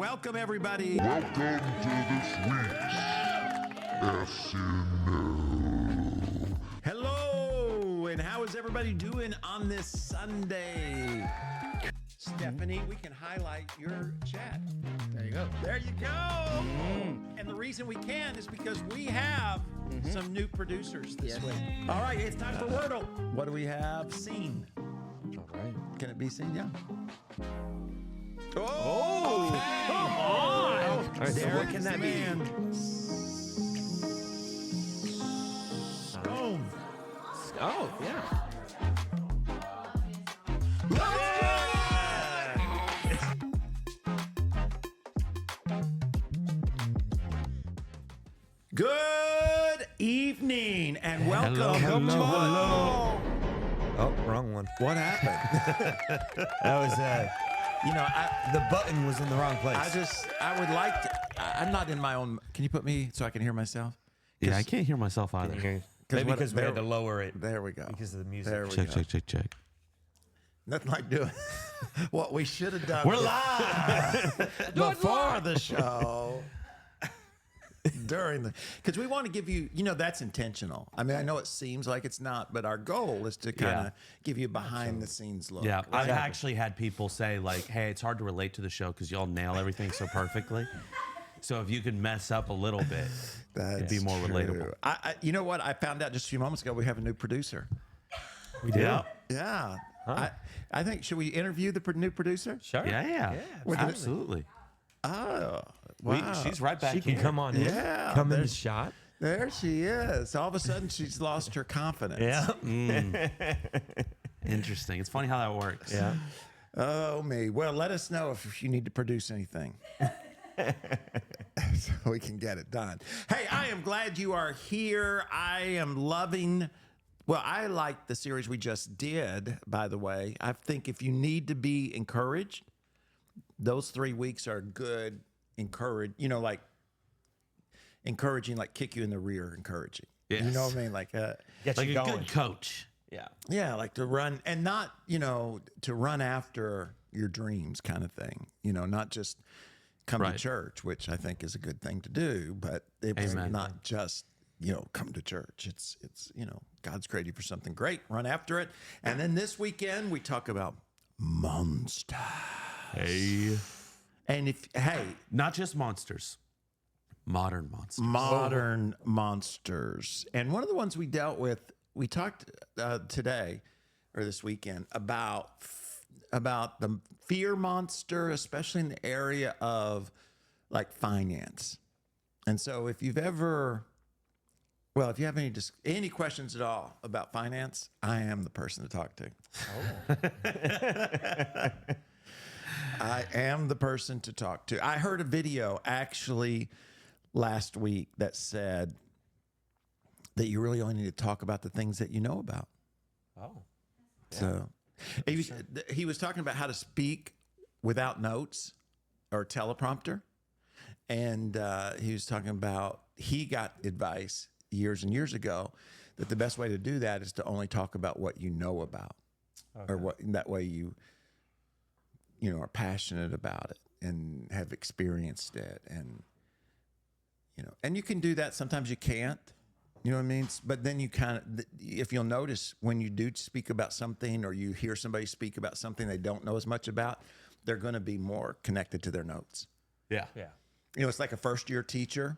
welcome everybody. Welcome to this week's SNL. Hello, and how is everybody doing on this Sunday? Stephanie, we can highlight your chat. There you go. There you go. And the reason we can is because we have some new producers this week. All right, it's time for Wordle. What do we have seen? All right. Can it be seen? Yeah. Oh, come on. All right, so what can that be? Boom. Oh, yeah. Good evening and welcome. Hello. Oh, wrong one. What happened? That was, the button was in the wrong place. I would like to, I'm not in my own, can you put me so I can hear myself? Yeah, I can't hear myself either. Maybe what- because we had to lower it There we go. because of the music. There we Check, go. check. Nothing like doing what we should have done. We're live! before the show. During the, because we want to give you, that's intentional. I mean, I know it seems like it's not, but our goal is to kind of give you a behind the scenes look. Yeah, right? I've actually had people say, like, hey, it's hard to relate to the show because y'all nail everything so perfectly. So if you could mess up a little bit, it'd be more relatable. You know what? I found out just a few moments ago we have a new producer. We did? Yeah. I think, should we interview the new producer? Sure. Yeah, absolutely. Oh, wow. She's right back She can here. come on in. Yeah, Come in the there's- shot. There she is. All of a sudden, she's lost her confidence. Yeah. Interesting. It's funny how that works. Yeah. Oh, me. Well, let us know if you need to produce anything. So we can get it done. Hey, I am glad you are here. I am loving, I like the series we just did, by the way. I think if you need to be encouraged, those 3 weeks are good, encouraging, like kick you in the rear, encouraging. Yes. You know what I mean? Like, Get Like you a going. good coach. Yeah. yeah, like to run and not, to run after your dreams kind of thing, not just come to Right. church, which I think is a good thing to do, but it was Amen. not just, come to church. It's, God's created you for something great. Run after it. And then this weekend we talk about monsters. Hey. And Not just monsters, modern monsters. modern monsters. And one of the ones we dealt with, we talked today or this weekend about the fear monster, especially in the area of like finance. And so if you've ever, if you have any questions at all about finance, I am the person to talk to. I am the person to talk to. I heard a video actually last week that said that you really only need to talk about the things that you know about. Oh. So he was talking about how to speak without notes or teleprompter. And he was talking about, he got advice years and years ago that the best way to do that is to only talk about what you know about. Okay. Or what that way you are passionate about it and have experienced it. And, and you can do that. Sometimes you can't. You know what I mean? But then you if you'll notice when you do speak about something or you hear somebody speak about something they don't know as much about, they're going to be more connected to their notes. Yeah. Yeah. It's like a first-year teacher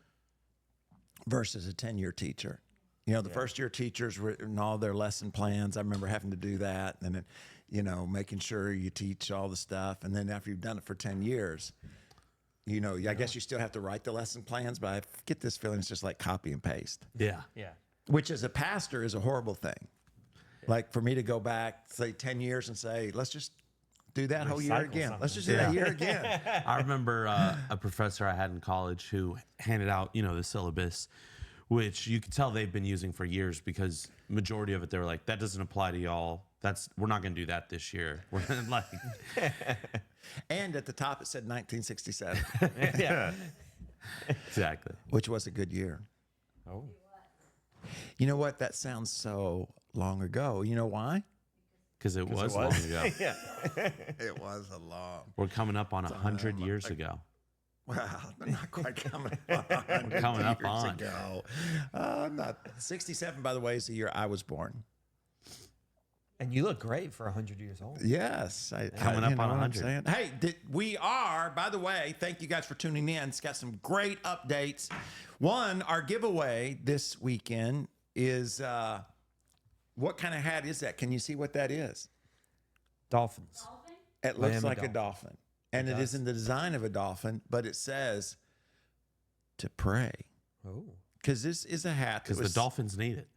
versus a 10-year teacher. The first-year teachers written all their lesson plans. I remember having to do that. And then, making sure you teach all the stuff. And then after you've done it for 10 years, I guess you still have to write the lesson plans, but I get this feeling it's just like copy and paste. Yeah. Yeah. Which as a pastor is a horrible thing. Like for me to go back, say 10 years and say, let's just do that whole year Recycle again. something. Let's just do that year again. I remember a professor I had in college who handed out, the syllabus, which you could tell they've been using for years because majority of it, they were like, that doesn't apply to y'all. We're not going to do that this year. We're like, And at the top it said 1967, Yeah. exactly. which was a good year. Oh. You know what? That sounds so long ago. You know why? Because it was long ago. Yeah. It was a long. We're coming up on 100 years ago. Well, I'm not quite coming on. Coming up years on. ago. I'm not. 67, by the way, is the year I was born. And you look great for 100 years old. Yes. Coming up on 100. saying? Hey, we are, by the way, thank you guys for tuning in. It's got some great updates. One, our giveaway this weekend is what kind of hat is that? Can you see what that is? Dolphins. It looks Miami like a dolphin. dolphin. And it is in the design of a dolphin, but it says to pray. Oh. Because this is a hat. Because that the was- Dolphins need it.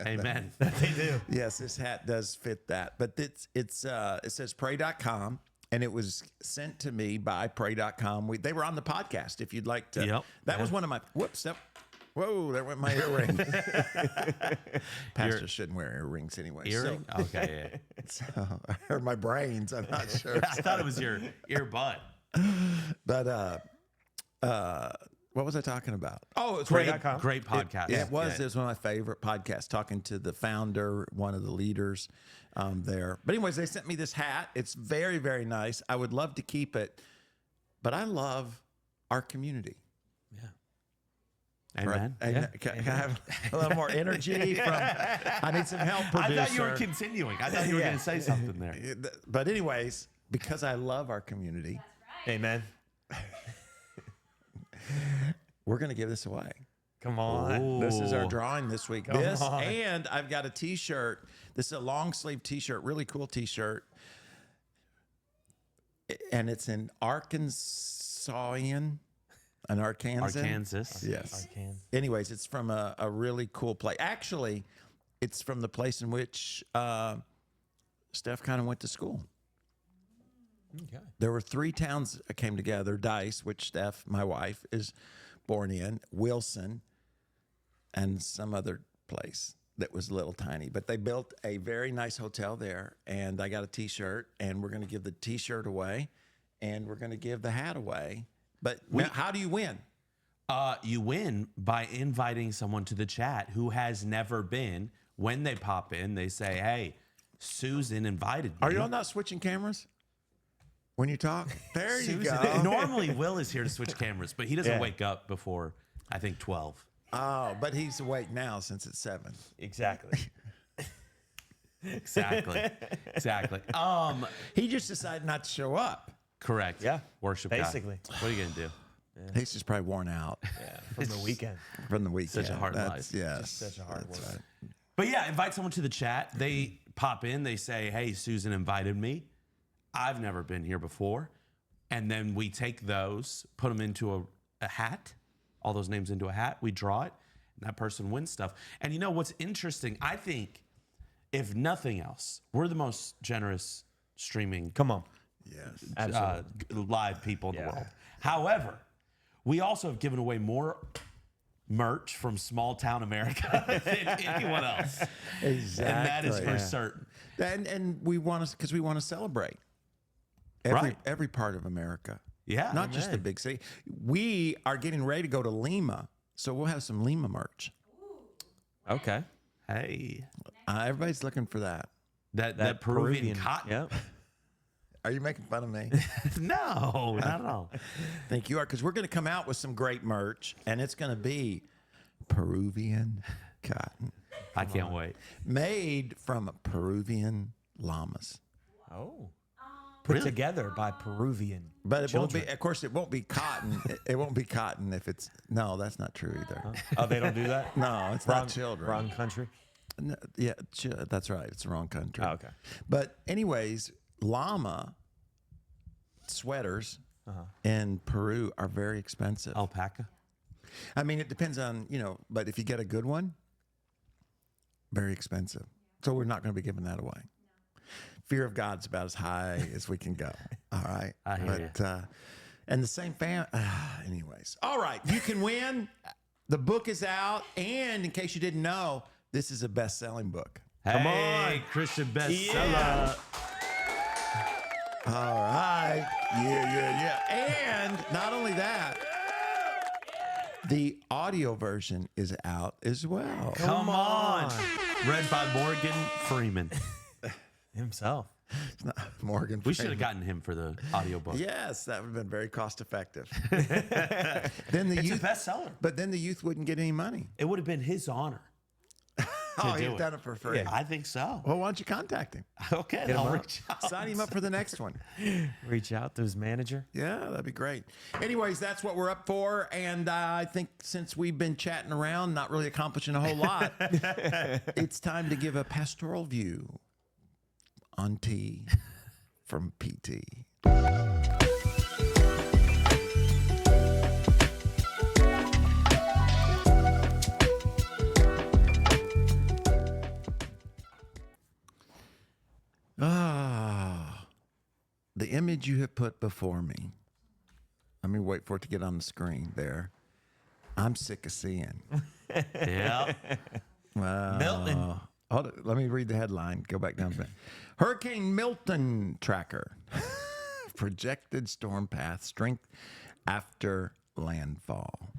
Amen. They do. Yes, this hat does fit that. But it says pray.com, and it was sent to me by pray.com. They were on the podcast if you'd like to. Yep. That was one of my whoops. Whoa, there went my earring. Pastors shouldn't wear earrings anyway. Earring? Okay, yeah. So, or my brains, I'm not sure. I thought it was your earbud. But what was I talking about? Oh, it's great. Pray.com. Great podcast. It was. It was one of my favorite podcasts, talking to the founder, one of the leaders there. But anyways, they sent me this hat. It's very, very nice. I would love to keep it, but I love our community. Amen. Right? Yeah. Can I have a little more energy from? I need some help, producer. I thought you were continuing. I thought you were going to say something there. But anyways, because I love our community, Amen. we're going to give this away. Come on. This is our Ooh. drawing this week. Come This on. and I've got a T-shirt. This is a long sleeve T-shirt, really cool T-shirt, and it's in Arkansasian, an Arkansas. Arkansas. Yes. Arkansas. Anyways, it's from a really cool place. Actually, it's from the place in which Steph kind of went to school. Okay. There were 3 towns that came together: Dice, which Steph, my wife, is born in, Wilson, and some other place that was little tiny. But they built a very nice hotel there, and I got a T-shirt, and we're going to give the T-shirt away, and we're going to give the hat away. But now, how do you win? You win by inviting someone to the chat who has never been. When they pop in, they say, "Hey, Susan invited me." Are y'all not switching cameras when you talk? There you Susan, go. normally Will is here to switch cameras, but he doesn't Yeah. wake up before I think 12. Oh, but he's awake now since it's 7. Exactly. Exactly. Exactly. He just decided not to show up. Correct. Yeah, Worship God. basically. What are you gonna do? He's just probably worn out Yeah. From the weekend. from the weekend. Such a hard That's- life. Yes. Such a hard that's work. right. But yeah, invite someone to the chat. They pop in, they say, "Hey, Susan invited me. I've never been here before." And then we take those, put them into a hat, all those names into a hat. We draw it, and that person wins stuff. And you know what's interesting? I think, if nothing else, we're the most generous streaming Come on. Yes. live people in Yeah. the world. However, we also have given away more merch from small town America than anyone else. Exactly. And that is for certain. And we want to, because we want to celebrate Right. every part of America. Yeah. Not just the big city. We are getting ready to go to Lima, so we'll have some Lima merch. Okay. Hey, Everybody's looking for that. that Peruvian cotton. Yep. Are you making fun of me? No, not at all. I think you are, because we're going to come out with some great merch, and it's going to be Peruvian cotton I can't wait. made from Peruvian llamas. Oh. Put Really? together by Peruvian. But it children. won't be, of course, it won't be cotton. It won't be cotton if it's, no, that's not true either. Oh, they don't do that? No, it's Wrong, not children. Wrong country. No, yeah, that's right. It's the wrong country. Oh, okay. But anyways, llama sweaters in Peru are very expensive. Alpaca. I mean, it depends on, but if you get a good one, very expensive. So we're not going to be giving that away. Fear of God's about as high as we can go. All right. I hear And the same anyways. All right. You can win. The book is out. And in case you didn't know, this is a best-selling book. Come on, Christian bestseller. All right. Yeah. And not only that, the audio version is out as well. Come on. Read by Morgan Freeman. Himself. It's not Morgan We should have Freeman. gotten him for the audiobook. Yes, that would have been very cost effective. Then the It's a youth, bestseller. but then the youth wouldn't get any money. It would have been his honor. Oh, do he'd it. done it for free. I think so. Well, why don't you contact him? Okay, him I'll up. reach out. Sign him up for the next one. Reach out to his manager. Yeah, that'd be great. Anyways, that's what we're up for. And I think since we've been chatting around, not really accomplishing a whole lot, it's time to give a pastoral view on T from PT. The image you have put before me. Let me wait for it to get on the screen there. I'm sick of seeing. Yeah. Wow. Milton. Hold it. Let me read the headline. Go back down to it. Hurricane Milton tracker. Projected storm path strength after landfall.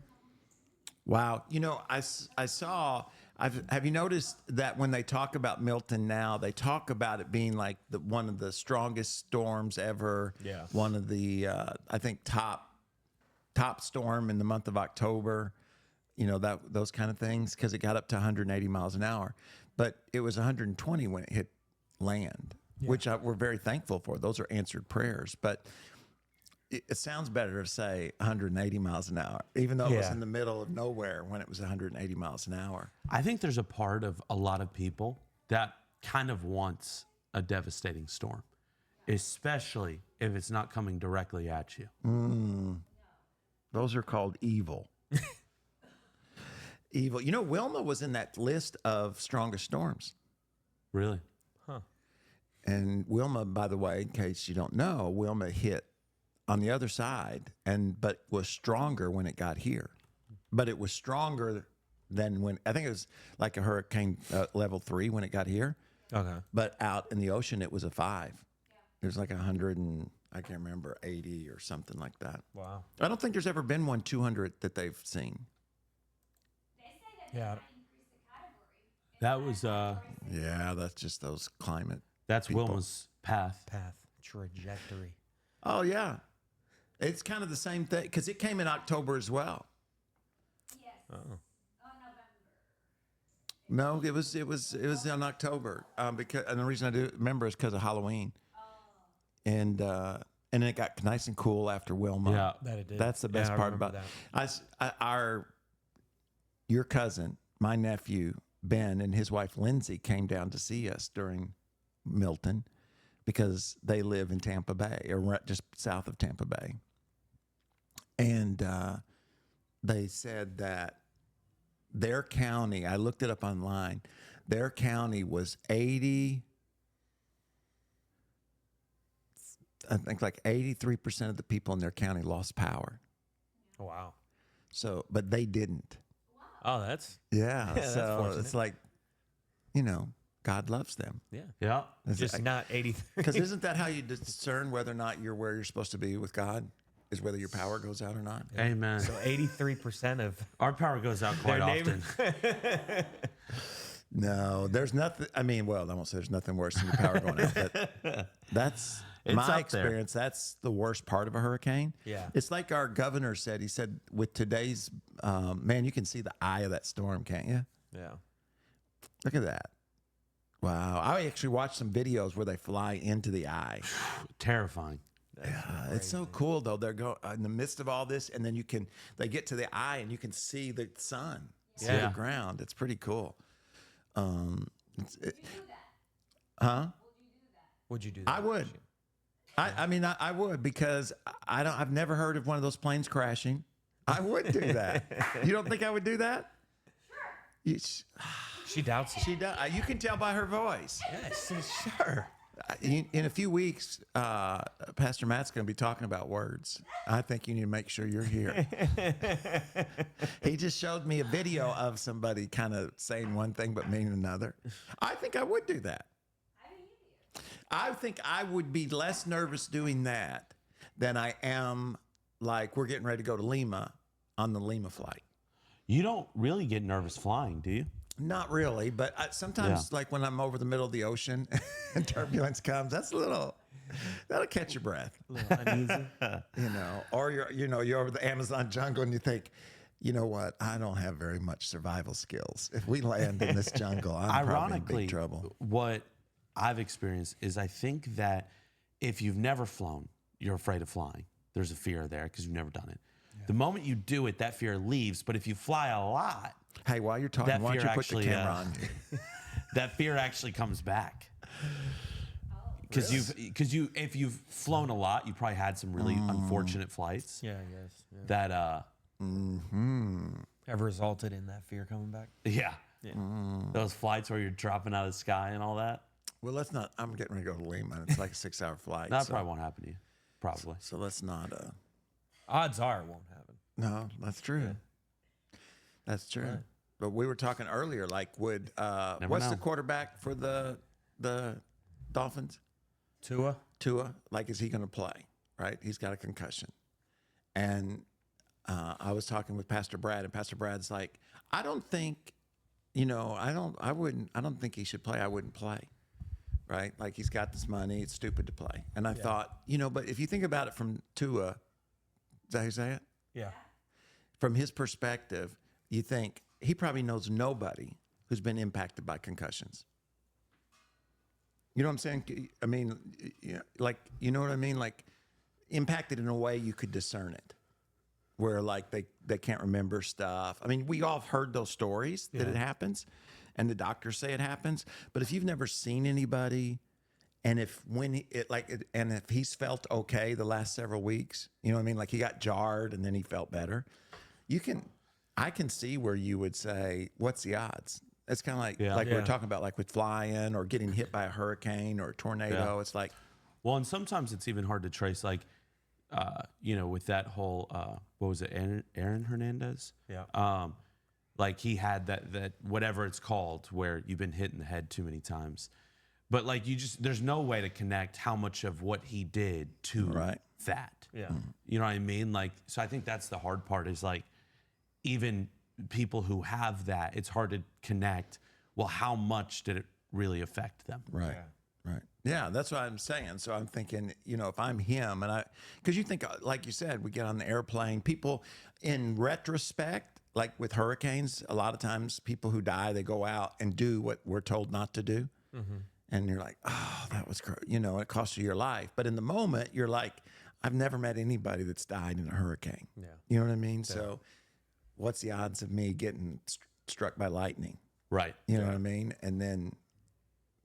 Wow. You know, I saw, have you noticed that when they talk about Milton now, they talk about it being like one of the strongest storms ever. Yeah. One of the, I think, top storm in the month of October, you know, those kind of things, because it got up to 180 miles an hour. But it was 120 when it hit land, which we're very thankful for. Those are answered prayers. But it sounds better to say 180 miles an hour, even though it was Yeah. in the middle of nowhere when it was 180 miles an hour. I think there's a part of a lot of people that kind of wants a devastating storm, especially if it's not coming directly at you. Those are called evil. Evil. You know, Wilma was in that list of strongest storms. Really? And Wilma, by the way, in case you don't know, Wilma hit on the other side, but was stronger when it got here. But it was stronger than when, I think it was like a hurricane level 3 when it got here. Okay. But out in the ocean, it was a 5. It was like 100 and I can't remember, 80 or something like that. Wow. I don't think there's ever been one 200 that they've seen. Yeah. That was Yeah, that's just those climate. that's people. Wilma's path. Path trajectory. Oh yeah, it's kind of the same thing because it came in October as well. No, it was in October because and the reason I do remember is because of Halloween, and then it got nice and cool after Wilma. Yeah. That it did. That's the best Yeah, I part remember about your cousin, my nephew Ben, and his wife Lindsay came down to see us during Milton because they live in Tampa Bay or right just south of Tampa Bay, and they said that their county. I looked it up online. Their county was 80. I think like 83% of the people in their county lost power. Wow. So, but they didn't. Oh, that's Yeah. that's so fortunate. it's like, you know, God loves them. yeah. Yeah. Just not 83. Because isn't that how you discern whether or not you're where you're supposed to be with God? Is whether your power goes out or not? Amen. So 83% of Our power goes out quite Their neighbor- often. No, there's nothing. I mean, well, I won't say there's nothing worse than your power going out, but that's It's my up there. experience. That's the worst part of a hurricane. Yeah. It's like our governor said. He said, with today's, man, you can see the eye of that storm, can't you? yeah. Look at that. Wow. I actually watched some videos where they fly into the eye. Terrifying. It's so cool though. They're going in the midst of all this, and then they get to the eye, and you can see the sun, see Yeah. the ground. It's pretty cool. Would you do that? I would. I mean, I would because I've never heard of one of those planes crashing. I would do that. You don't think I would do that? Sure. She doubts it. She does. You can tell by her voice. Yes, sure. In a few weeks, Pastor Matt's going to be talking about words. I think you need to make sure you're here. He just showed me a video of somebody kind of saying one thing but meaning another. I think I would do that. I think I would be less nervous doing that than I am like we're getting ready to go to Lima on the Lima flight. You don't really get nervous flying, do you? Not really, but sometimes, like when I'm over the middle of the ocean and turbulence comes, that'll catch your breath. A little uneasy. Or you're over the Amazon jungle and you think, you know what? I don't have very much survival skills. If we land in this jungle, I'm probably in big trouble. What I've experienced is I think that if you've never flown, you're afraid of flying. There's a fear there because you've never done it. Yeah. The moment you do it, that fear leaves. But if you fly a lot, hey, while you're talking, why don't you put the camera on? That fear actually comes back. Because if you've flown a lot, you probably had some really unfortunate flights. Yeah, I guess. Yeah. That Have resulted in that fear coming back. Yeah. Those flights where you're dropping out of the sky and all that. Well, let's not. I'm getting ready to go to Lima. It's like a 6-hour flight. That probably won't happen to you. Probably. So let's not. Odds are it won't happen. No, that's true. Yeah. That's true. Right. But we were talking earlier, like, what's the quarterback for the Dolphins? Tua, like, is he going to play? Right? He's got a concussion. And I was talking with Pastor Brad, and Pastor Brad's like, I don't think he should play. I wouldn't play. Right? Like, he's got this money. It's stupid to play. And I thought, but if you think about it from Tua, is that how you say it? Yeah. From his perspective, you think he probably knows nobody who's been impacted by concussions. You know what I'm saying? I mean, like, you know what I mean? Like, impacted in a way you could discern it, where like they can't remember stuff. I mean, we all have heard those stories that it happens, and the doctors say it happens. But if you've never seen anybody, and if he's felt okay the last several weeks, you know what I mean? Like, he got jarred and then he felt better. I can see where you would say, what's the odds? It's kind of like we were talking about, like with flying or getting hit by a hurricane or a tornado. Yeah. It's like, well, and sometimes it's even hard to trace, like, with that whole, what was it, Aaron Hernandez? Yeah. Like, he had that whatever it's called, where you've been hit in the head too many times. But like, there's no way to connect how much of what he did to that. Yeah. You know what I mean? Like, so I think that's the hard part, is like, even people who have that, it's hard to connect. Well, how much did it really affect them? Right. Yeah. Right. Yeah, that's what I'm saying. So I'm thinking, if I'm him, because you think, like you said, we get on the airplane, people in retrospect, like with hurricanes, a lot of times people who die, they go out and do what we're told not to do. Mm-hmm. And you're like, oh, that was, it costs you your life. But in the moment, you're like, I've never met anybody that's died in a hurricane. Yeah. You know what I mean? Yeah. So what's the odds of me getting struck by lightning? Right. You know what I mean? And then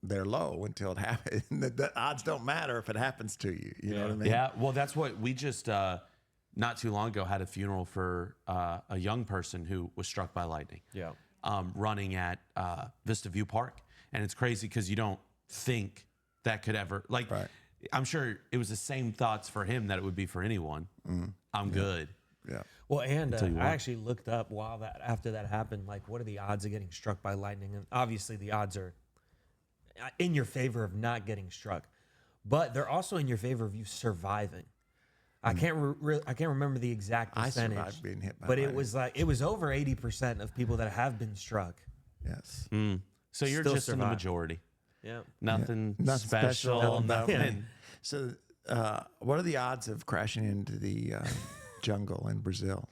they're low until it happens. The odds don't matter if it happens to you. You know what I mean? Yeah. Well, that's what we just, not too long ago, had a funeral for a young person who was struck by lightning. Yeah. Running at Vista View Park. And it's crazy because you don't think that could ever, like, I'm sure it was the same thoughts for him that it would be for anyone. I'm good. Yeah. Well, and I actually looked up after that happened, like, what are the odds of getting struck by lightning? And obviously the odds are in your favor of not getting struck, but they're also in your favor of you surviving. I can't remember the exact percentage. I survived being hit by lightning. But it was over 80% of people that have been struck. Yes. So you're Still just in the survive. majority. Yeah. Nothing special. Nothing. So what are the odds of crashing into the jungle in Brazil?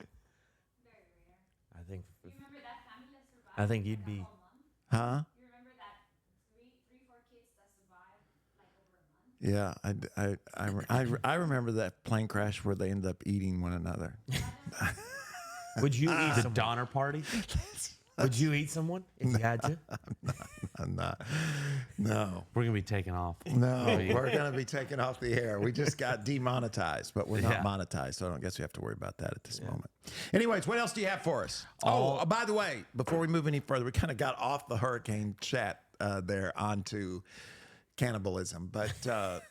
Very rare. I think. You remember that family that survived? I think you'd be. A whole month? Huh? You remember that three, 4 kids that survived like over a month? Yeah, I remember that plane crash where they ended up eating one another. Would you eat The someone? Donner Party? Would you eat someone if you had to? I'm not. No. We're going to be taking off. No, we're going to be taken off the air. We just got demonetized, but we're not monetized, so I don't guess we have to worry about that at this moment. Anyways, what else do you have for us? By the way, before we move any further, we kind of got off the hurricane chat there onto cannibalism, but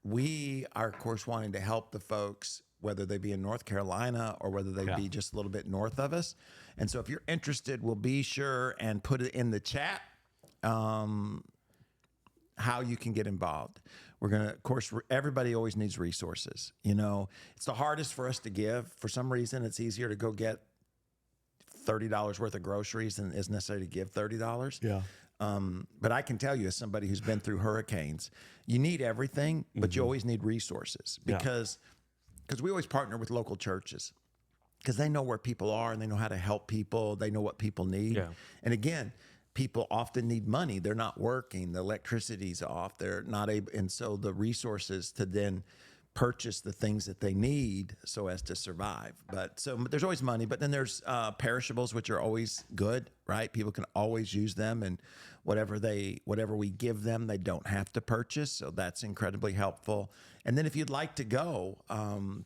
we are, of course, wanting to help the folks, whether they be in North Carolina or whether they be just a little bit north of us. And so if you're interested, we'll be sure and put it in the chat how you can get involved. We're going to, of course, everybody always needs resources. It's the hardest for us to give. For some reason, it's easier to go get $30 worth of groceries than is necessary to give $30. Yeah. But I can tell you, as somebody who's been through hurricanes, you need everything, but you always need resources because we always partner with local churches because they know where people are and they know how to help people. They know what people need. Yeah. And again, people often need money. They're not working. The electricity's off. They're not able. And so the resources to then purchase the things that they need so as to survive. But so there's always money, but then there's perishables, which are always good, right? People can always use them, and whatever we give them, they don't have to purchase. So that's incredibly helpful. And then if you'd like to go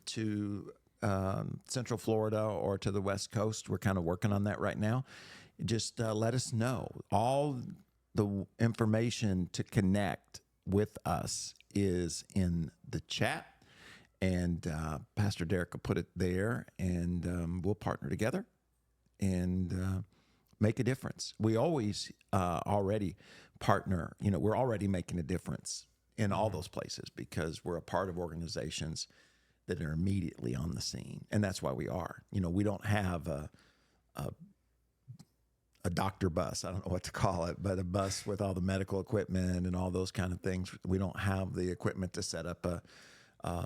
to Central Florida or to the West Coast, we're kind of working on that right now. Just let us know. All the information to connect with us is in the chat. And Pastor Derek will put it there, and we'll partner together and make a difference. We always already partner. We're already making a difference in all those places because we're a part of organizations that are immediately on the scene, and that's why we are. We don't have a doctor bus. I don't know what to call it, but a bus with all the medical equipment and all those kind of things. We don't have the equipment to set up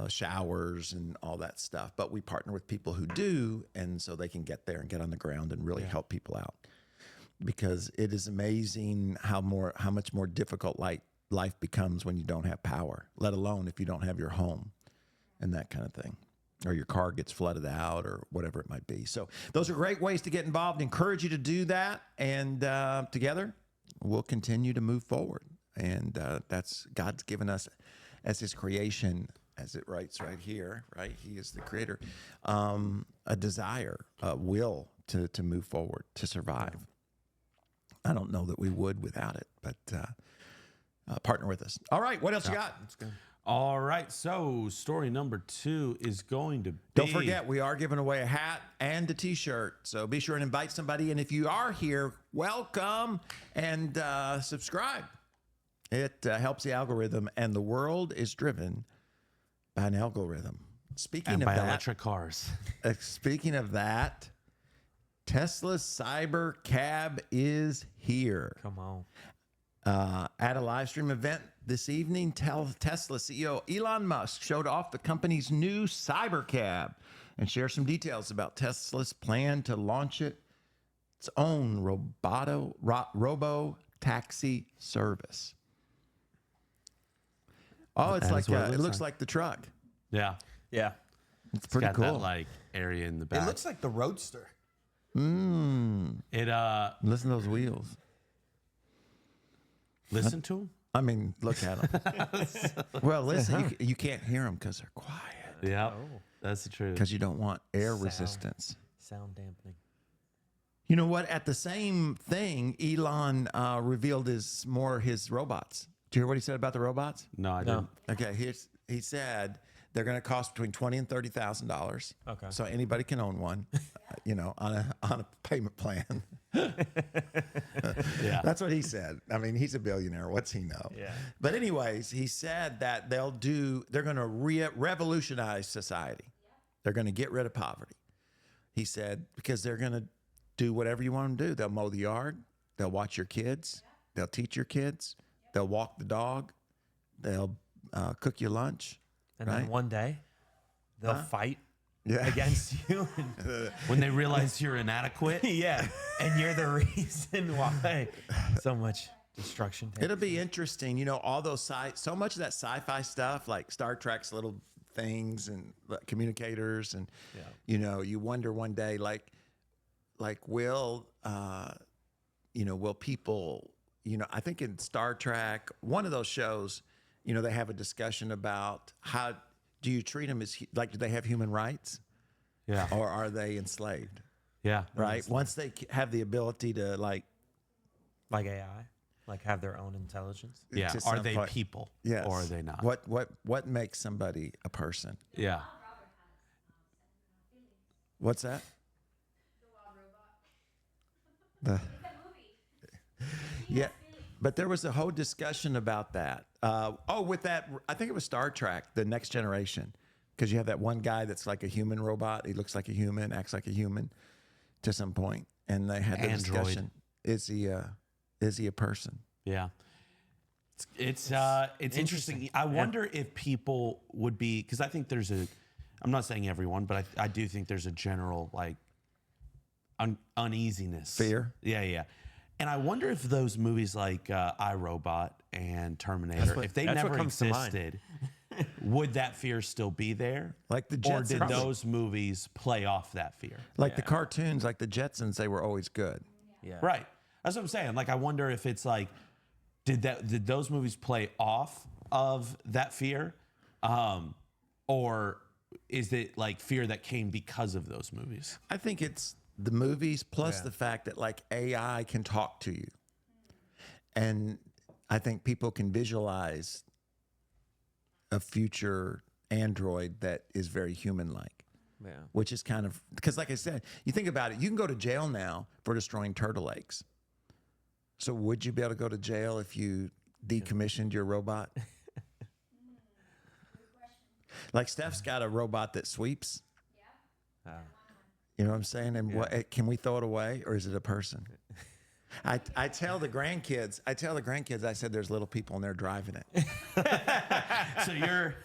showers and all that stuff, but we partner with people who do, and so they can get there and get on the ground and really help people out. Because it is amazing how much more difficult life becomes when you don't have power, let alone if you don't have your home and that kind of thing, or your car gets flooded out or whatever it might be. So those are great ways to get involved. Encourage you to do that, and together we'll continue to move forward. And that's God's given us as His creation, as it writes right here, right? He is the creator, a desire, a will to move forward, to survive. I don't know that we would without it, but partner with us. All right, what else you got? Let's go. All right, so story number 2 is going to be... Don't forget, we are giving away a hat and a T-shirt, so be sure and invite somebody. And if you are here, welcome and subscribe. It helps the algorithm, and the world is driven by an algorithm. Speaking of electric cars. Speaking of that, Tesla's Cybercab is here. Come on. At a live stream event this evening, Tesla CEO Elon Musk showed off the company's new Cybercab and shared some details about Tesla's plan to launch its own robo-taxi service. Oh, it's like it looks like the truck. Yeah. Yeah. It's pretty got cool. That area in the back. It looks like the Roadster. Listen to those wheels. Listen to them. I mean, look at them. Well, listen, you can't hear them because they're quiet. Yeah, that's the truth. Because you don't want air resistance. Sound dampening. You know what? At the same thing, Elon revealed his robots. Do you hear what he said about the robots? No, I didn't. Okay, he said they're going to cost between $20,000 and $30,000. Okay. So anybody can own one, on a payment plan. Yeah, That's what he said. I mean, he's a billionaire. What's he know? Yeah. But anyways, he said that they're going to revolutionize society. They're going to get rid of poverty. He said, because they're going to do whatever you want them to do. They'll mow the yard. They'll watch your kids. They'll teach your kids. They'll walk the dog. They'll cook you lunch. And right? then one day, they'll fight Yeah. against you. when they realize you're inadequate. Yeah. And you're the reason why so much destruction takes It'll be interesting. All those so much of that sci-fi stuff, like Star Trek's little things and communicators, and you wonder one day, like will people, I think in Star Trek, one of those shows, they have a discussion about how do you treat them as do they have human rights? Yeah. Or are they enslaved? Yeah. Right. Once they have the ability to like AI, like have their own intelligence. Yeah. to Are some they point- people? Yes. Or are they not? What makes somebody a person? Yeah. What's that? The The movie. Yeah, but there was a whole discussion about that. With that, I think it was Star Trek, The Next Generation, because you have that one guy that's like a human robot. He looks like a human, acts like a human to some point. and they had the Android. discussion: is he a person? Yeah. It's interesting. I wonder if people would be, because I think there's I'm not saying everyone, but I do think there's a general like uneasiness. Fear? Yeah. And I wonder if those movies like iRobot and Terminator, if they that's what never comes to mind. existed, would that fear still be there? Like the Or did Jetsons. those movies play off that fear? Like the cartoons, like the Jetsons, they were always good. Yeah. Right. That's what I'm saying. Like, I wonder if it's like, did those movies play off of that fear, or is it like fear that came because of those movies? I think it's the movies plus the fact that like AI can talk to you, and I think people can visualize a future android that is very human-like. Yeah. Which is kind of, because like I said, you think about it, you can go to jail now for destroying turtle eggs. So would you be able to go to jail if you decommissioned your robot? Like Steph's got a robot that sweeps. You know what I'm saying? And what can we throw it away, or is it a person? I tell the grandkids, I said there's little people in there driving it. So you're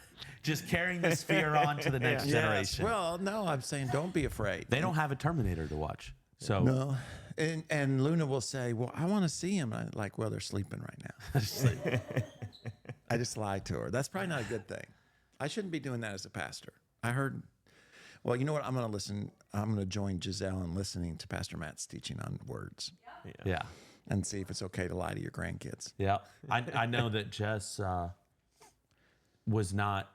just carrying this fear on to the next generation. Well, no, I'm saying don't be afraid. They don't have a Terminator to watch. So No. And Luna will say, well, I want to see him. And I'm like, well, they're sleeping right now. I just lied to her. That's probably not a good thing. I shouldn't be doing that as a pastor. I heard, well, you know what? I'm going to join Giselle in listening to Pastor Matt's teaching on words yeah. and see if it's okay to lie to your grandkids. Yeah. I know that Jess was not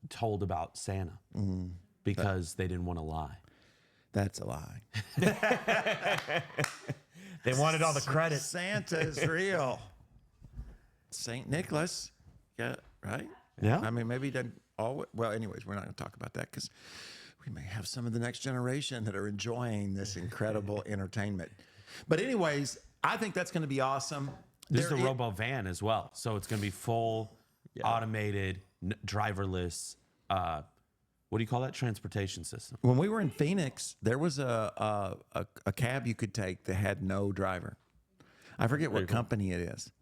told about Santa because they didn't want to lie. That's a lie. They wanted all the credit. Santa is real. St. Nicholas. Yeah, right? Yeah. I mean, maybe he doesn't always. Well, anyways, we're not going to talk about that because we may have some of the next generation that are enjoying this incredible entertainment. But anyways, I think that's going to be awesome. This is There the i- robo van as well. So it's going to be full automated, driverless, what do you call that? Transportation system. When we were in Phoenix, there was a cab you could take that had no driver. I forget what company it is,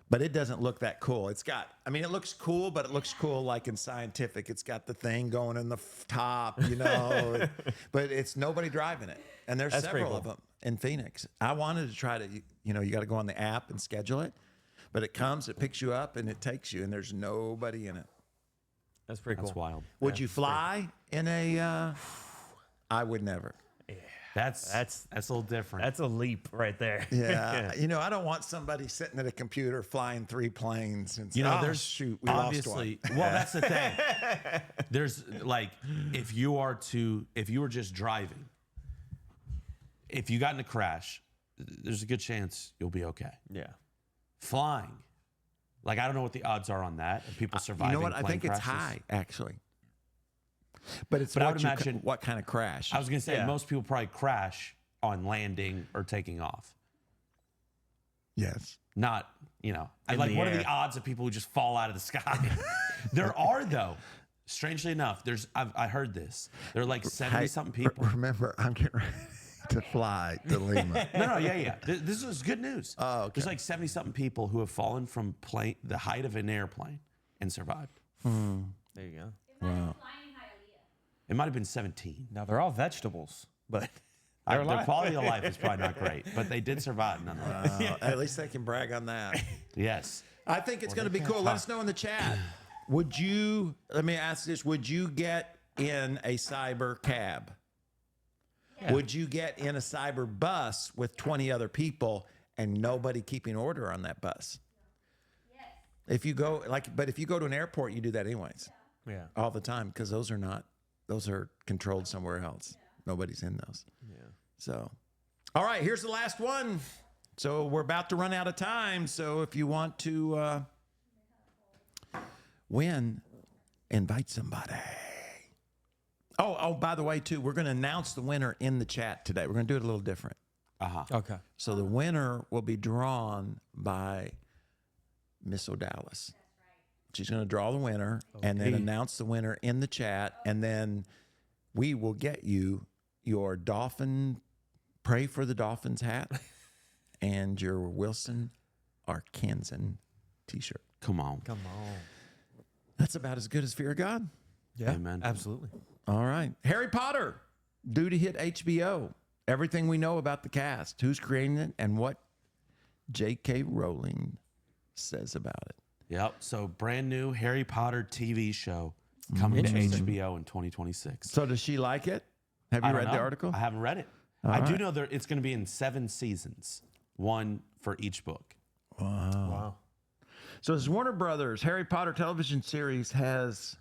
but it doesn't look that cool. It's got, I mean, it looks cool, but it looks cool like in Scientific. It's got the thing going in the top, you know, but it's nobody driving it. And there's That's pretty several of cool. them in Phoenix. I wanted to try to, you know, you got to go on the app and schedule it, but it comes, it picks you up, and it takes you, and there's nobody in it. That's pretty That's cool. wild. Would you fly in a? I would never. That's a little different. That's a leap right there. Yeah, you know, I don't want somebody sitting at a computer flying 3 planes and You know, oh, there's shoot, we obviously. lost one. Well, that's the thing. There's like, if you were just driving, if you got in a crash, there's a good chance you'll be okay. Yeah. Flying, like I don't know what the odds are on that. Of people surviving. You know what? I plane think it's crashes. high actually, but it's But I what would you imagine- what kind of crash? I was gonna say Yeah. most people probably crash on landing or taking off. Yes. Not, you know, In like the what are air. the odds of people who just fall out of the sky? There are though. Strangely enough, I heard this. There are like 70 something people. Remember, I'm getting ready to fly to Lima. No, yeah. This is good news. Oh, okay. There's like 70 something people who have fallen from the height of an airplane and survived. There you go. Wow. It might have been 17. Now they're all vegetables, but Their alive. quality of life is probably not great, but they did survive nonetheless. At least they can brag on that. Yes. I think it's going to be cool. Let us know in the chat. Would you? Let me ask this: would you get in a cyber cab? Would you get in a cyber bus with 20 other people and nobody keeping order on that bus? If you go but if you go to an airport, you do that anyways, yeah. all the time, because those are controlled somewhere else. Nobody's in those. Yeah. So, all right, here's the last one. So we're about to run out of time. So if you want to win, invite somebody. Oh, by the way, too, we're going to announce the winner in the chat today. We're going to do it a little different. Okay. So the winner will be drawn by Miss O'Dallas. She's going to draw the winner and then announce the winner in the chat. And then we will get you your Dolphin Pray for the Dolphins hat and your Wilson Arkansan t-shirt. Come on. Come on. That's about as good as Fear of God. Yeah, Amen. absolutely. All right. Harry Potter, due to hit HBO. Everything we know about the cast, who's creating it, and what J.K. Rowling says about it. Yep. So brand new Harry Potter TV show coming to HBO in 2026. So does she like it? Have you I don't read the know. article? I haven't read it. I do know it's going to be in 7 seasons, one for each book. Wow. So this Warner Brothers Harry Potter television series has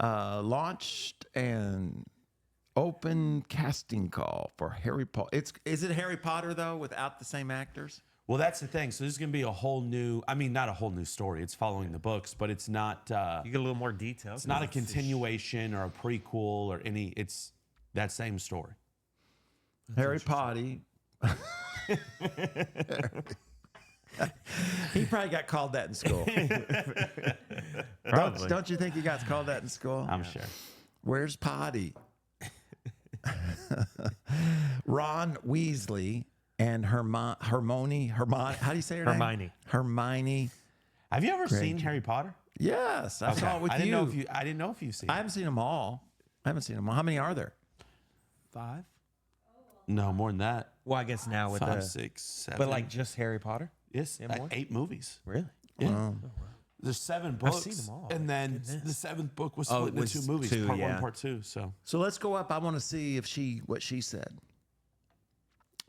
launched an open casting call for Harry Potter. Is it Harry Potter though, without the same actors? Well, that's the thing. So this is going to be a whole new, I mean, not a whole new story. It's following the books, but it's not, You get a little more detail. it's not a continuation or a prequel or any, it's that same story. Harry Potter. He probably got called that in school. Don't you think he got called that in school? I'm sure. Where's Potty? Ron Weasley and Hermione. How do you say her Hermione. name? Hermione. Have you ever seen Harry Potter? Yes, I saw it with I you. didn't know if you've seen I it. haven't seen them all. How many are there? 5? No, more than that. Well, I guess now with 5, the 6, 7. but like just Harry Potter. yes, and more? 8 movies. Really? Yeah. There's 7 books. seen them all. And then Goodness. the 7th book was Oh, split it into was 2 movies, two, part 1 yeah. and part 2. So So let's go up. I want to see what she said.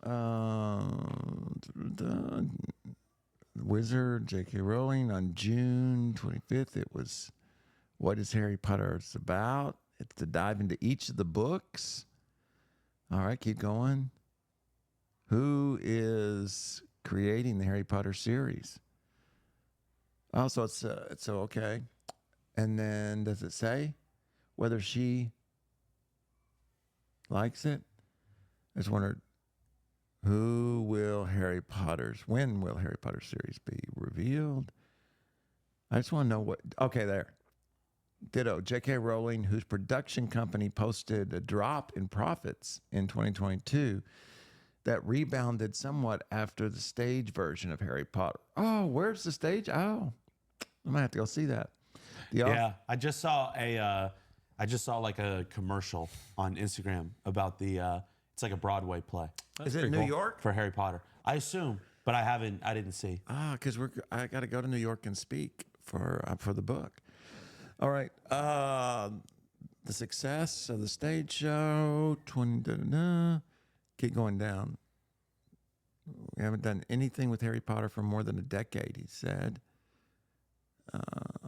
The Wizard J.K. Rowling on June 25th. It was, what is Harry Potter? It's about. It's to dive into each of the books. All right, keep going. Who is creating the Harry Potter series? Oh, so it's okay. And then does it say whether she likes it? I just wondered, when will Harry Potter series be revealed? I just want to know what, okay, there. Ditto, J.K. Rowling, whose production company posted a drop in profits in 2022 that rebounded somewhat after the stage version of Harry Potter. Oh, where's the stage? Oh, I might have to go see that. yeah, I just saw like a commercial on Instagram about it's like a Broadway play Is it in New York? for Harry Potter. I assume, but I didn't see. Because I got to go to New York and speak for the book. All right. The success of the stage show. Keep going down. We haven't done anything with Harry Potter for more than a decade, he said.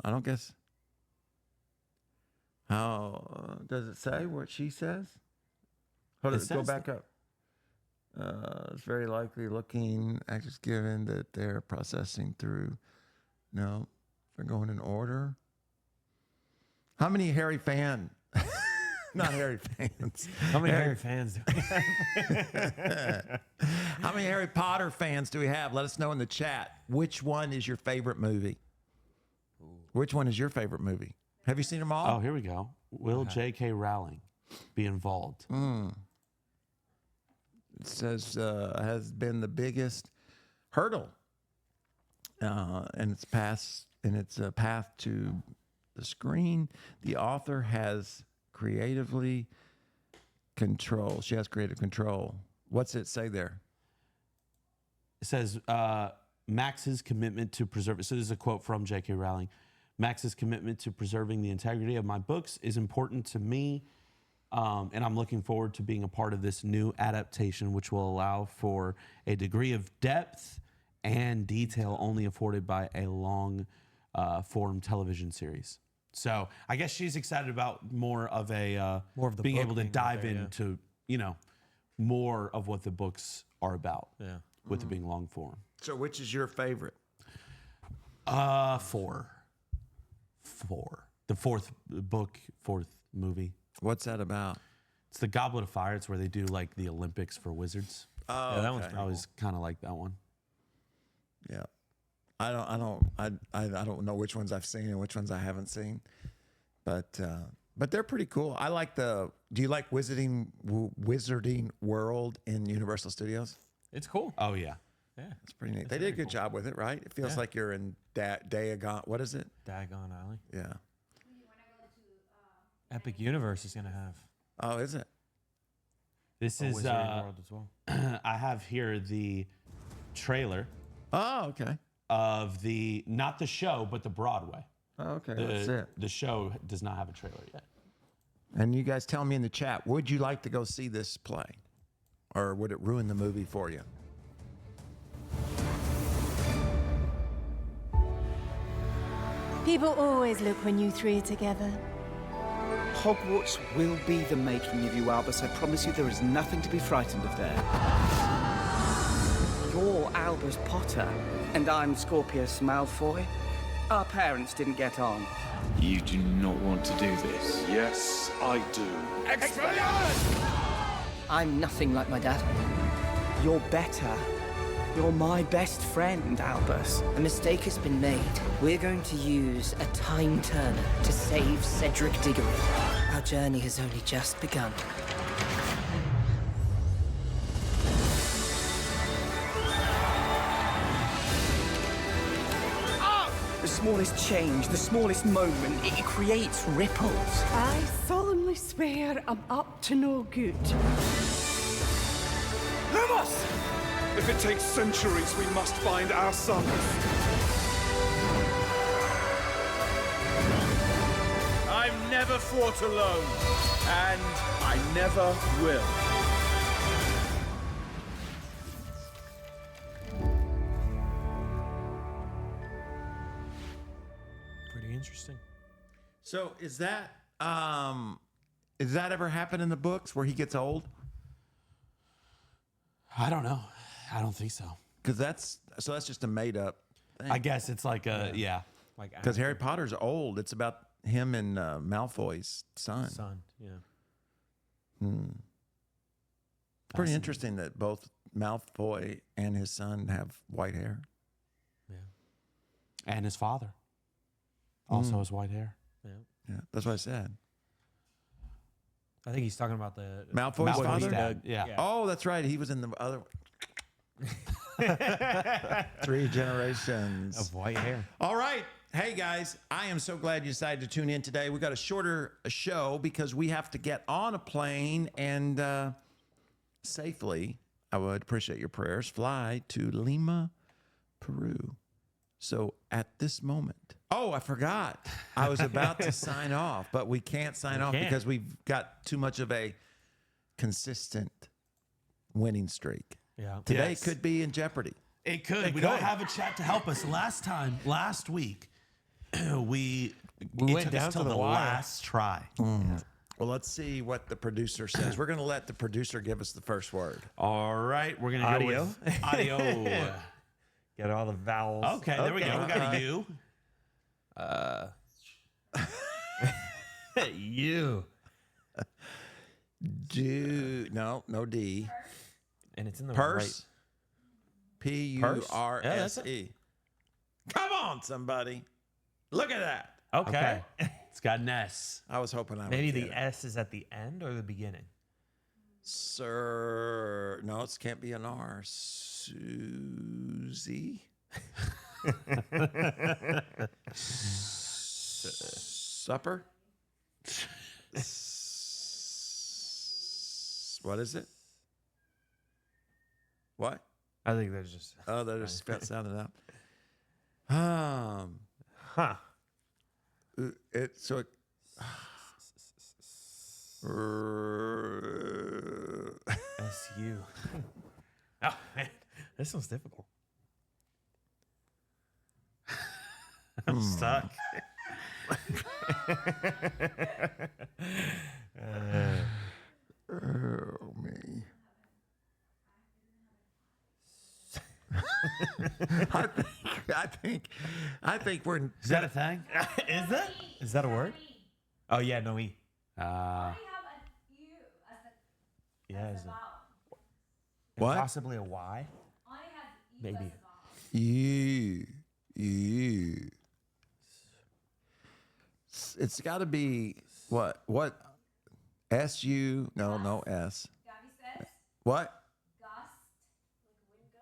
I don't guess. How does it say what she says? Hold on, go says back up. It's very likely looking, actors given that they're processing through. No, they're going in order. How many Harry fan? Not Harry fans. How many Harry fans do we have? How many Harry Potter fans do we have? Let us know in the chat. Which one is your favorite movie? Which one is your favorite movie? Have you seen them all? Oh, here we go. Will J.K. Rowling be involved? It says has been the biggest hurdle in its path to the screen. The author has creatively control. She has creative control. What's it say there? It says Max's commitment to preserve. So this is a quote from J.K. Rowling. Max's commitment to preserving the integrity of my books is important to me, and I'm looking forward to being a part of this new adaptation, which will allow for a degree of depth and detail only afforded by a long form television series. So I guess she's excited about more of the being book able to being out dive there, yeah. into more of what the books are about. Yeah. With it being long form. So which is your favorite? 4. The 4th book, 4th movie. What's that about? It's the Goblet of Fire. It's where they do like the Olympics for wizards. Oh, Yeah, that one's okay. pretty I always kind of like that one. Yeah. I don't know which ones I've seen and which ones I haven't seen, but But they're pretty cool. I like the. Do you like Wizarding World in Universal Studios? It's cool. Oh yeah. Yeah. It's pretty neat. They did a good job with it, right? It feels Yeah. like you're in Diagon. What is it? Daggone Alley. Yeah. Epic Universe is gonna have Oh, is it? This a is Wizarding World as well. I have here the trailer Oh, okay. of the not the show but the Broadway. Oh, okay. That's it. The show does not have a trailer yet. And you guys tell me in the chat, would you like to go see this play? Or would it ruin the movie for you? People always look when you three are together. Hogwarts will be the making of you, Albus. I promise you there is nothing to be frightened of there. You're Albus Potter, and I'm Scorpius Malfoy. Our parents didn't get on. You do not want to do this. Yes, I do. I'm nothing like my dad. You're better. You're my best friend, Albus. A mistake has been made. We're going to use a time turner to save Cedric Diggory. Our journey has only just begun. The smallest change, the smallest moment, it creates ripples. I solemnly swear I'm up to no good. Lumos! If it takes centuries, we must find our son. I've never fought alone, and I never will. Pretty interesting. So is that ever happened in the books where he gets old? I don't know. I don't think so. Because that's just a made up thing. I guess it's like a yeah. Like Because Harry Potter's old. It's about him and Malfoy's son. Yeah. Pretty interesting that both Malfoy and his son have white hair. Yeah. And his father also has white hair. Yeah. Yeah, that's what I said. I think he's talking about the Malfoy's Malfoy's father? dad. Yeah. Oh, that's right. He was in the other 3 generations. of white hair. All right. Hey, guys, I am so glad you decided to tune in today. We got a shorter show because we have to get on a plane and safely, I would appreciate your prayers, fly to Lima, Peru. So at this moment, I forgot. I was about to sign off, but we can't sign off because we've got too much of a consistent winning streak. Yeah. Today Yes. could be in jeopardy. It could. We don't have a chat to help us. Last week, we went took down us to till the the wire. last try. Well, let's see what the producer says. We're going to let the producer give us the first word. All right, we're gonna Audio. go with audio. Get all the vowels. Okay, there we go. We got a U. You. No D. And it's in the Purse. Purse? Yeah, that's P-U-R-S-E. Come on, somebody. Look at that. right. Okay. It's got an S. I was hoping I Maybe would the get it. S is at the end or the beginning. Sir. No, it can't be an R. Susie. Supper. What is it? What? I think there's just. Oh, they just sounded up. Huh. It so it, SU. Oh, man. This one's difficult. I'm stuck. oh me. I think we're. Is that a thing? Is that? Is that a word? Oh yeah, no E. Yeah, is it? What? Possibly a Y. Maybe. You. It's got to be What? What? S-U? No S. What?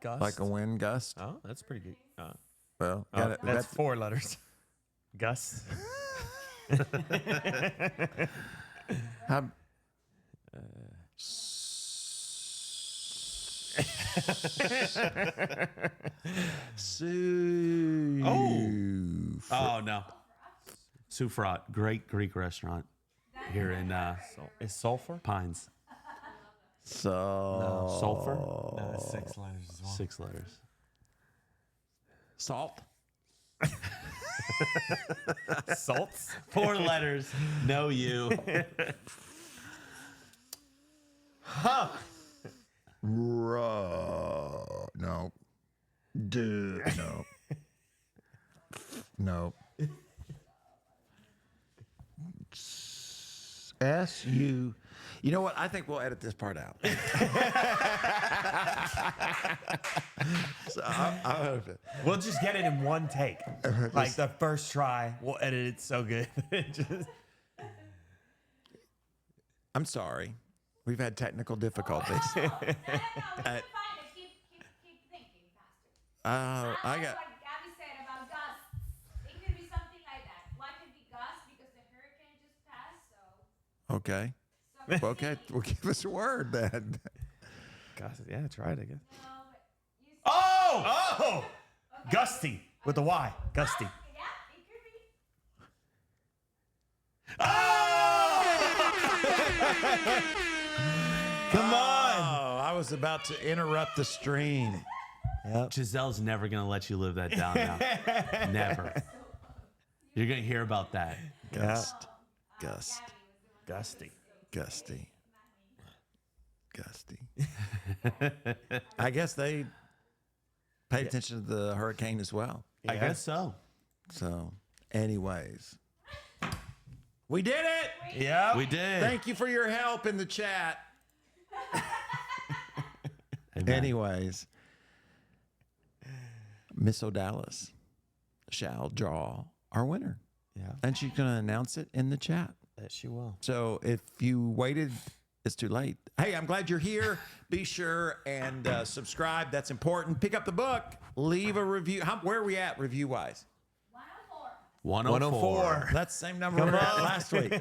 Gust. Like a wind gust? Oh, that's pretty good. Well, Oh, got it. that's 4 letters. Gust. How, Sue. Oh no. Sufrat, great Greek restaurant here in Is sulfur? Pines. So Sulfur? No, that's 6 letters as well. 6 letters. Salt. Salts? 4 letters. No you. No. Dude. No. No. S-U. You know what? I think we'll edit this part out. So We'll just get it in one take. Like the first try, we'll edit it so good. I'm sorry. We've had technical difficulties. Keep thinking, Pastor. I got. Like Gabby said about gusts. It could be something like that. Why could it be gusts? Because the hurricane just passed, so. Okay. Okay. Well, give us a word then. Gust, yeah, try it, I guess. No, but you said, Oh! Gusty with a Y. Gusty. yeah, it could be. Come on. Oh, I was about to interrupt the stream. Yep. Giselle's never gonna let you live that down now. Never. You're gonna hear about that. Gust. Gusty. Gusty. I guess they pay attention to the hurricane as well. I guess so. So, anyways, we did it. Yeah. We did. Thank you for your help in the chat. Amen. Anyways, Miss O'Dallas shall draw our winner. Yeah. And she's going to announce it in the chat. That she will. So if you waited, it's too late. Hey, I'm glad you're here. Be sure and subscribe. That's important. Pick up the book. Leave a review. Where are we at review-wise? 104. That's the same number we were at last week.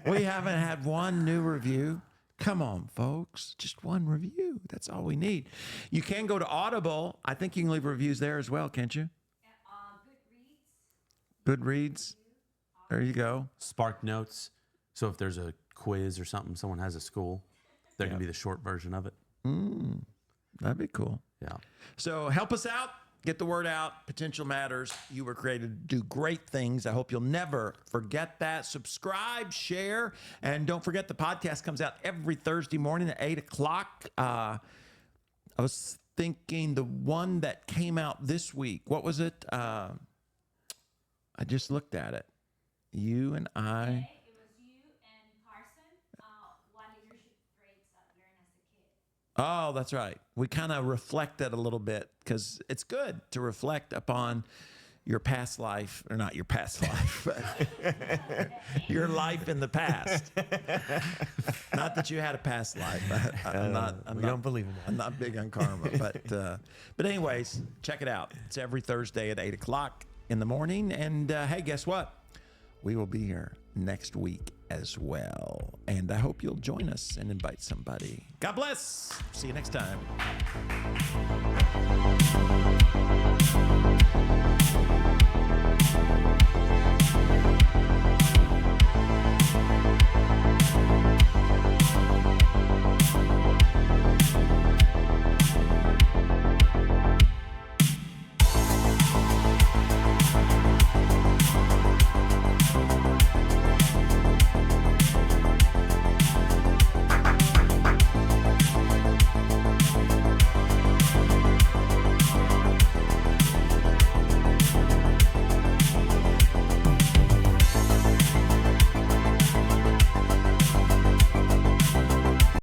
We haven't had one new review. Come on, folks. Just one review. That's all we need. You can go to Audible. I think you can leave reviews there as well, can't you? Goodreads. There you go. Spark Notes. So if there's a quiz or something, someone has a school, they're gonna be the short version of it. That'd be cool. Yeah. So help us out. Get the word out. Potential matters. You were created to do great things. I hope you'll never forget that. Subscribe, share, and don't forget the podcast comes out every Thursday morning at 8 o'clock. I was thinking the one that came out this week. What was it? I just looked at it. You and I. It was you and Carson. What leadership traits that learn as a kid. Oh, that's right. We kind of reflected a little bit because it's good to reflect upon your past life, or not your past life, but your life in the past. Not that you had a past life. We don't believe in that. I'm not big on karma, but anyways, check it out. It's every Thursday at 8 o'clock in the morning. And hey, guess what? We will be here next week as well. And I hope you'll join us and invite somebody. God bless. See you next time.